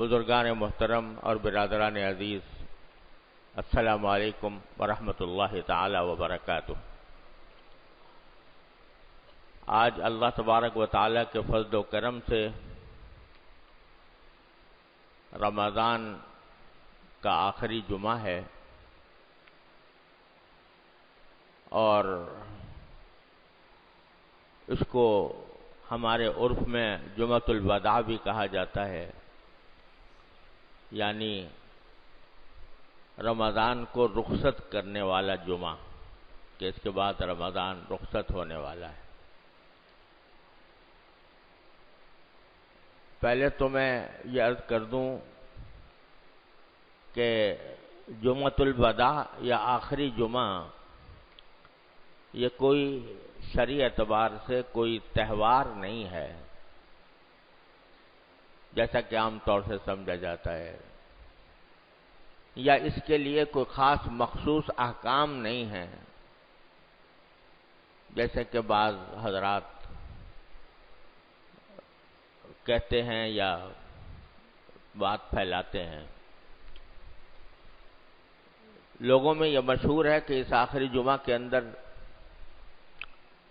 بزرگان محترم اور برادران عزیز، السلام علیکم ورحمۃ اللہ تعالی وبرکاتہ۔ آج اللہ تبارک و تعالی کے فضل و کرم سے رمضان کا آخری جمعہ ہے اور اس کو ہمارے عرف میں جمعۃ الوداع بھی کہا جاتا ہے، یعنی رمضان کو رخصت کرنے والا جمعہ، کہ اس کے بعد رمضان رخصت ہونے والا ہے۔ پہلے تو میں یہ عرض کر دوں کہ جمعۃ الوداع یا آخری جمعہ یہ کوئی شرعی اعتبار سے کوئی تہوار نہیں ہے، جیسا کہ عام طور سے سمجھا جاتا ہے، یا اس کے لیے کوئی خاص مخصوص احکام نہیں ہیں، جیسے کہ بعض حضرات کہتے ہیں یا بات پھیلاتے ہیں۔ لوگوں میں یہ مشہور ہے کہ اس آخری جمعہ کے اندر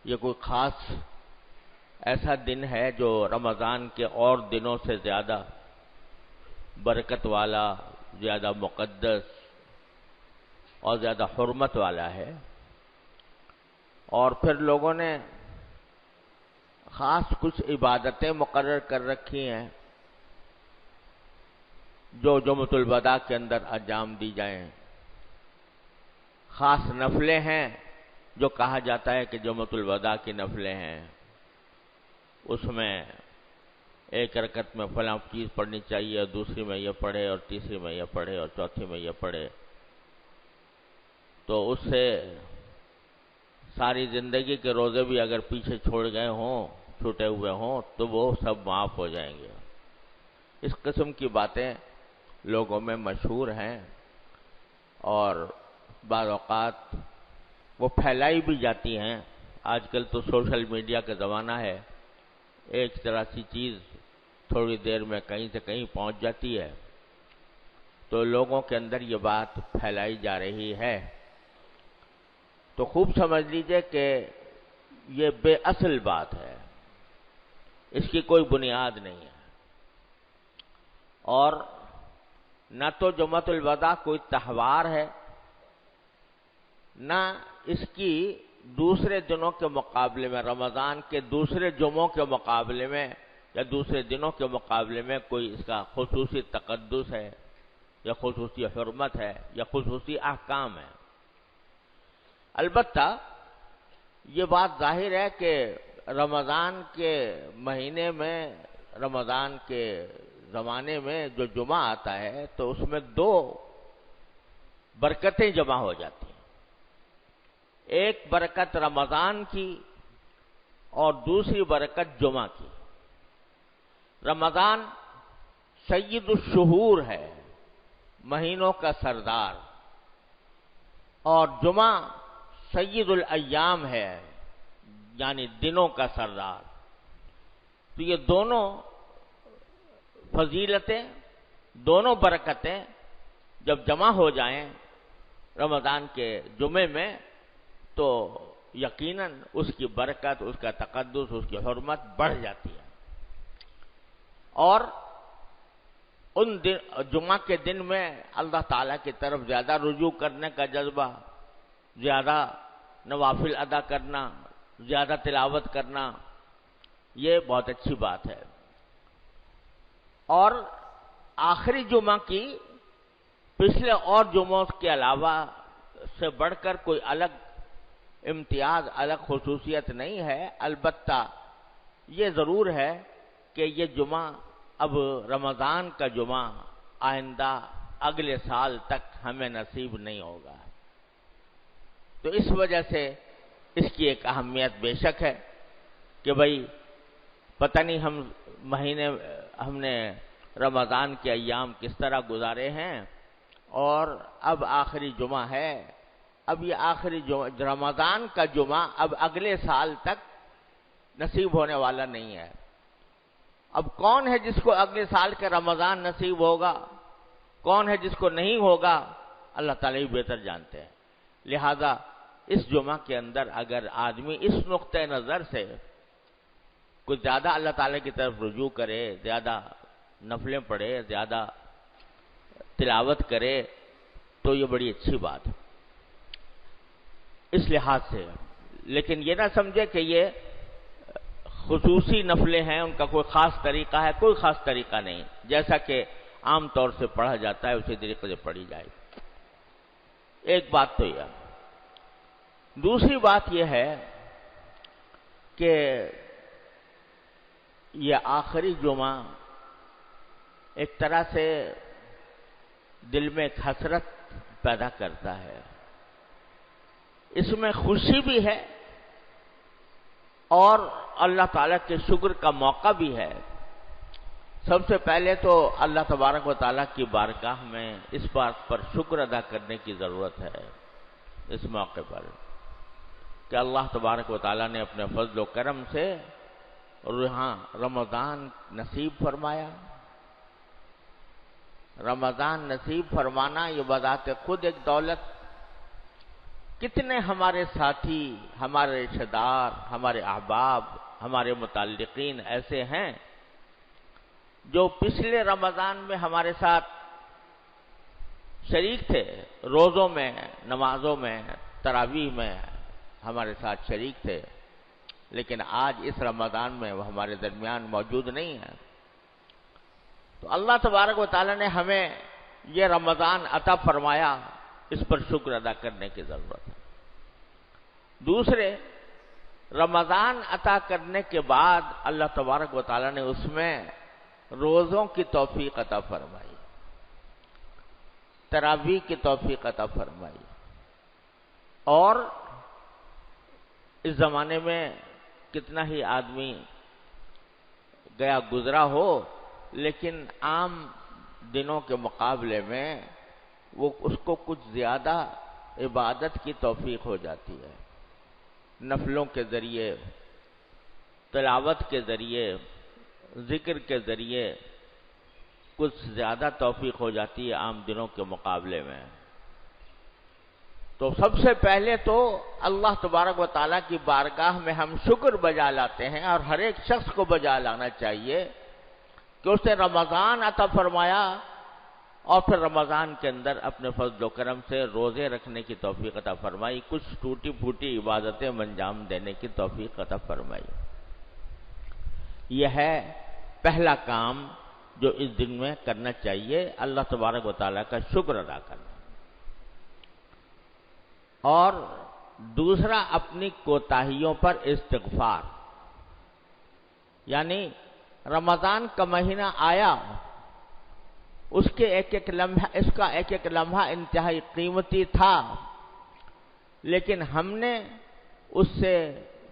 یہ کوئی خاص ایسا دن ہے جو رمضان کے اور دنوں سے زیادہ برکت والا، زیادہ مقدس اور زیادہ حرمت والا ہے، اور پھر لوگوں نے خاص کچھ عبادتیں مقرر کر رکھی ہیں جو جمعۃ الوداع کے اندر انجام دی جائیں۔ خاص نفلیں ہیں جو کہا جاتا ہے کہ جمعۃ الوداع کی نفلیں ہیں، اس میں ایک رکعت میں فلاں چیز پڑھنی چاہیے، اور دوسری میں یہ پڑھے، اور تیسری میں یہ پڑھے، اور چوتھی میں یہ پڑھے، تو اس سے ساری زندگی کے روزے بھی اگر پیچھے چھوڑ گئے ہوں، چھوٹے ہوئے ہوں، تو وہ سب معاف ہو جائیں گے۔ اس قسم کی باتیں لوگوں میں مشہور ہیں اور بعض اوقات وہ پھیلائی بھی جاتی ہیں۔ آج کل تو سوشل میڈیا کا زمانہ ہے، ایک طرح سی چیز تھوڑی دیر میں کہیں سے کہیں پہنچ جاتی ہے، تو لوگوں کے اندر یہ بات پھیلائی جا رہی ہے۔ تو خوب سمجھ لیجئے کہ یہ بے اصل بات ہے، اس کی کوئی بنیاد نہیں ہے، اور نہ تو جمعۃ الوداع کوئی تہوار ہے، نہ اس کی دوسرے دنوں کے مقابلے میں، رمضان کے دوسرے جمعوں کے مقابلے میں یا دوسرے دنوں کے مقابلے میں کوئی اس کا خصوصی تقدس ہے یا خصوصی حرمت ہے یا خصوصی احکام ہے۔ البتہ یہ بات ظاہر ہے کہ رمضان کے مہینے میں، رمضان کے زمانے میں جو جمعہ آتا ہے تو اس میں دو برکتیں جمع ہو جاتی ہیں، ایک برکت رمضان کی اور دوسری برکت جمعہ کی۔ رمضان سید الشہور ہے، مہینوں کا سردار، اور جمعہ سید الایام ہے، یعنی دنوں کا سردار۔ تو یہ دونوں فضیلتیں، دونوں برکتیں جب جمع ہو جائیں رمضان کے جمعے میں، تو یقیناً اس کی برکت، اس کا تقدس، اس کی حرمت بڑھ جاتی ہے، اور ان جمعہ کے دن میں اللہ تعالیٰ کی طرف زیادہ رجوع کرنے کا جذبہ، زیادہ نوافل ادا کرنا، زیادہ تلاوت کرنا، یہ بہت اچھی بات ہے۔ اور آخری جمعہ کی پچھلے اور جمعوں کے علاوہ سے بڑھ کر کوئی الگ امتیاز، الگ خصوصیت نہیں ہے۔ البتہ یہ ضرور ہے کہ یہ جمعہ اب رمضان کا جمعہ آئندہ اگلے سال تک ہمیں نصیب نہیں ہوگا، تو اس وجہ سے اس کی ایک اہمیت بے شک ہے کہ بھئی پتہ نہیں ہم نے رمضان کے ایام کس طرح گزارے ہیں، اور اب آخری جمعہ ہے، اب یہ آخری رمضان کا جمعہ اب اگلے سال تک نصیب ہونے والا نہیں ہے، اب کون ہے جس کو اگلے سال کا رمضان نصیب ہوگا، کون ہے جس کو نہیں ہوگا، اللہ تعالیٰ ہی بہتر جانتے ہیں۔ لہذا اس جمعہ کے اندر اگر آدمی اس نقطۂ نظر سے کچھ زیادہ اللہ تعالیٰ کی طرف رجوع کرے، زیادہ نفلیں پڑھے، زیادہ تلاوت کرے تو یہ بڑی اچھی بات ہے اس لحاظ سے۔ لیکن یہ نہ سمجھے کہ یہ خصوصی نفلیں ہیں، ان کا کوئی خاص طریقہ ہے، کوئی خاص طریقہ نہیں، جیسا کہ عام طور سے پڑھا جاتا ہے اسی طریقے سے پڑھی جائے۔ ایک بات تو یہ۔ دوسری بات یہ ہے کہ یہ آخری جمعہ ایک طرح سے دل میں ایک حسرت پیدا کرتا ہے، اس میں خوشی بھی ہے اور اللہ تعالیٰ کے شکر کا موقع بھی ہے۔ سب سے پہلے تو اللہ تبارک و تعالیٰ کی بارگاہ میں اس بات پر شکر ادا کرنے کی ضرورت ہے اس موقع پر کہ اللہ تبارک و تعالیٰ نے اپنے فضل و کرم سے یہاں رمضان نصیب فرمایا۔ رمضان نصیب فرمانا یہ بذات خود ایک دولت۔ کتنے ہمارے ساتھی، ہمارے رشتہ دار، ہمارے احباب، ہمارے متعلقین ایسے ہیں جو پچھلے رمضان میں ہمارے ساتھ شریک تھے، روزوں میں، نمازوں میں، تراویح میں ہمارے ساتھ شریک تھے، لیکن آج اس رمضان میں وہ ہمارے درمیان موجود نہیں ہیں۔ تو اللہ تبارک و تعالیٰ نے ہمیں یہ رمضان عطا فرمایا، اس پر شکر ادا کرنے کی ضرورت ہے۔ دوسرے، رمضان عطا کرنے کے بعد اللہ تبارک و تعالیٰ نے اس میں روزوں کی توفیق عطا فرمائی، تراویح کی توفیق عطا فرمائی، اور اس زمانے میں کتنا ہی آدمی گیا گزرا ہو لیکن عام دنوں کے مقابلے میں وہ اس کو کچھ زیادہ عبادت کی توفیق ہو جاتی ہے، نفلوں کے ذریعے، تلاوت کے ذریعے، ذکر کے ذریعے کچھ زیادہ توفیق ہو جاتی ہے عام دنوں کے مقابلے میں۔ تو سب سے پہلے تو اللہ تبارک و تعالیٰ کی بارگاہ میں ہم شکر بجا لاتے ہیں، اور ہر ایک شخص کو بجا لانا چاہیے کہ اس نے رمضان عطا فرمایا اور پھر رمضان کے اندر اپنے فضل و کرم سے روزے رکھنے کی توفیق عطا فرمائی، کچھ ٹوٹی پھوٹی عبادتیں انجام دینے کی توفیق عطا فرمائی۔ یہ ہے پہلا کام جو اس دن میں کرنا چاہیے، اللہ تبارک و تعالیٰ کا شکر ادا کرنا۔ اور دوسرا، اپنی کوتاہیوں پر استغفار، یعنی رمضان کا مہینہ آیا، اس کے ایک ایک لمحہ، اس کا ایک ایک لمحہ انتہائی قیمتی تھا، لیکن ہم نے اس سے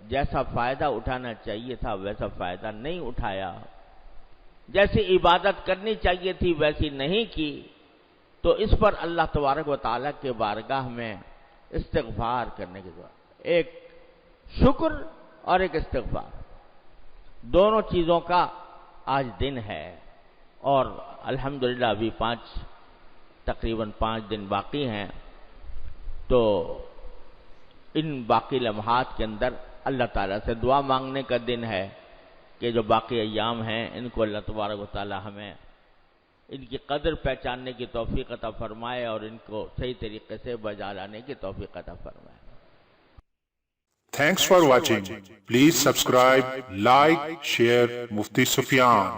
جیسا فائدہ اٹھانا چاہیے تھا ویسا فائدہ نہیں اٹھایا، جیسی عبادت کرنی چاہیے تھی ویسی نہیں کی، تو اس پر اللہ تبارک و تعالیٰ کے بارگاہ میں استغفار کرنے کی ضرورت، ایک شکر اور ایک استغفار، دونوں چیزوں کا آج دن ہے۔ اور الحمدللہ ابھی تقریباً 5 دن باقی ہیں، تو ان باقی لمحات کے اندر اللہ تعالیٰ سے دعا مانگنے کا دن ہے کہ جو باقی ایام ہیں ان کو اللہ تبارک و تعالیٰ ہمیں ان کی قدر پہچاننے کی توفیق عطا فرمائے اور ان کو صحیح طریقے سے بجا لانے کی توفیق عطا فرمائے۔ Thanks for watching. Please subscribe, like, share Mufti Sufyan.